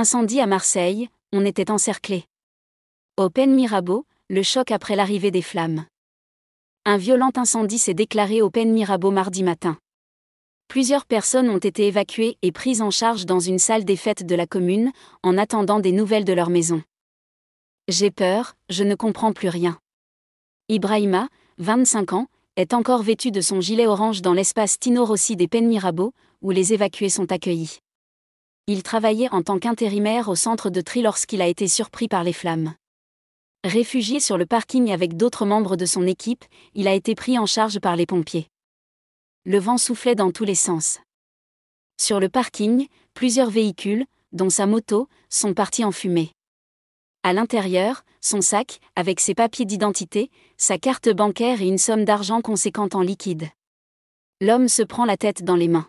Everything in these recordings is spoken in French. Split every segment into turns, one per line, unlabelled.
Incendie à Marseille, on était encerclés. Au Pen Mirabeau, le choc après l'arrivée des flammes. Un violent incendie s'est déclaré au Pen Mirabeau mardi matin. Plusieurs personnes ont été évacuées et prises en charge dans une salle des fêtes de la commune, en attendant des nouvelles de leur maison. J'ai peur, je ne comprends plus rien. Ibrahima, 25 ans, est encore vêtu de son gilet orange dans l'espace Tino Rossi des Pen Mirabeau, où les évacués sont accueillis. Il travaillait en tant qu'intérimaire au centre de tri lorsqu'il a été surpris par les flammes. Réfugié sur le parking avec d'autres membres de son équipe, il a été pris en charge par les pompiers. Le vent soufflait dans tous les sens. Sur le parking, plusieurs véhicules, dont sa moto, sont partis en fumée. À l'intérieur, son sac, avec ses papiers d'identité, sa carte bancaire et une somme d'argent conséquente en liquide. L'homme se prend la tête dans les mains.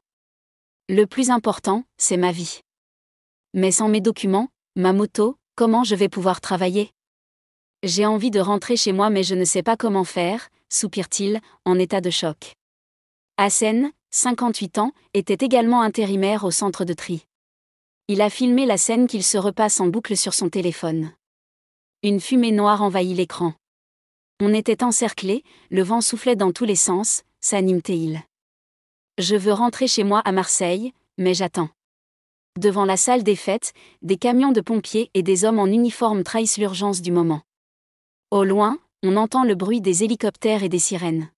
Le plus important, c'est ma vie. Mais sans mes documents, ma moto, comment je vais pouvoir travailler ? J'ai envie de rentrer chez moi mais je ne sais pas comment faire, soupire-t-il, en état de choc. Hassen, 58 ans, était également intérimaire au centre de tri. Il a filmé la scène qu'il se repasse en boucle sur son téléphone. Une fumée noire envahit l'écran. On était encerclés, le vent soufflait dans tous les sens, s'anime-t-il. Je veux rentrer chez moi à Marseille, mais j'attends. Devant la salle des fêtes, des camions de pompiers et des hommes en uniforme trahissent l'urgence du moment. Au loin, on entend le bruit des hélicoptères et des sirènes.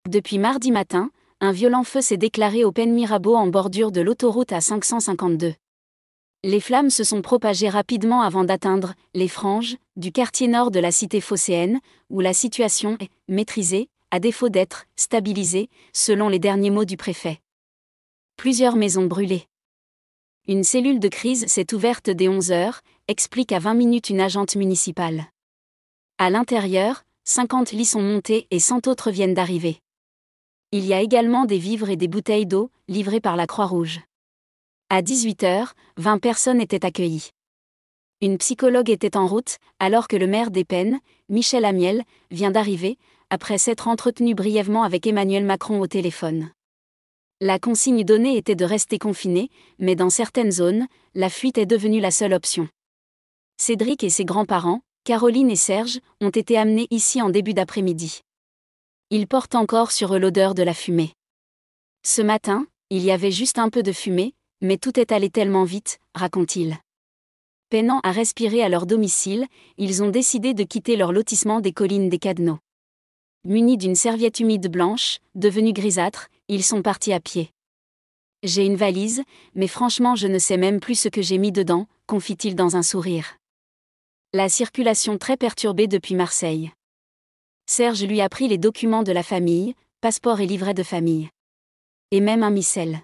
Depuis mardi matin, un violent feu s'est déclaré au Pen Mirabeau en bordure de l'autoroute A552. Les flammes se sont propagées rapidement avant d'atteindre les franges du quartier nord de la cité phocéenne, où la situation est maîtrisée, à défaut d'être stabilisée, selon les derniers mots du préfet. Plusieurs maisons brûlées. Une cellule de crise s'est ouverte dès 11h, explique à 20 minutes une agente municipale. À l'intérieur, 50 lits sont montés et 100 autres viennent d'arriver. Il y a également des vivres et des bouteilles d'eau, livrées par la Croix-Rouge. À 18h, 20 personnes étaient accueillies. Une psychologue était en route, alors que le maire des Pennes, Michel Amiel, vient d'arriver, après s'être entretenu brièvement avec Emmanuel Macron au téléphone. La consigne donnée était de rester confiné, mais dans certaines zones, la fuite est devenue la seule option. Cédric et ses grands-parents, Caroline et Serge, ont été amenés ici en début d'après-midi. Ils portent encore sur eux l'odeur de la fumée. Ce matin, il y avait juste un peu de fumée, mais tout est allé tellement vite, raconte-t-il. Peinant à respirer à leur domicile, ils ont décidé de quitter leur lotissement des collines des Cadeneaux. Munis d'une serviette humide blanche, devenue grisâtre, ils sont partis à pied. J'ai une valise, mais franchement je ne sais même plus ce que j'ai mis dedans, confie-t-il dans un sourire. La circulation très perturbée depuis Marseille. Serge lui a pris les documents de la famille, passeport et livret de famille. Et même un missel.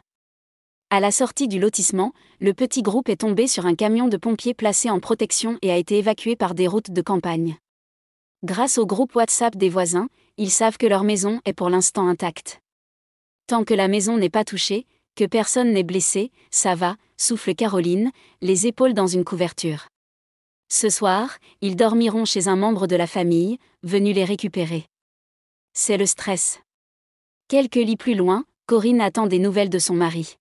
À la sortie du lotissement, le petit groupe est tombé sur un camion de pompiers placé en protection et a été évacué par des routes de campagne. Grâce au groupe WhatsApp des voisins, ils savent que leur maison est pour l'instant intacte. Tant que la maison n'est pas touchée, que personne n'est blessé, ça va, souffle Caroline, les épaules dans une couverture. Ce soir, ils dormiront chez un membre de la famille, venu les récupérer. C'est le stress. Quelques lits plus loin, Corinne attend des nouvelles de son mari.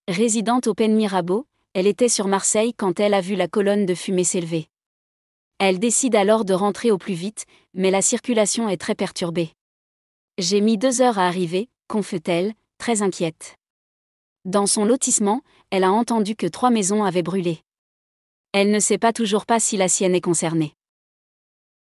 Résidente au Pen Mirabeau, elle était sur Marseille quand elle a vu la colonne de fumée s'élever. Elle décide alors de rentrer au plus vite, mais la circulation est très perturbée. J'ai mis 2 heures à arriver, confie-t-elle, très inquiète. Dans son lotissement, elle a entendu que 3 maisons avaient brûlé. Elle ne sait pas toujours si la sienne est concernée.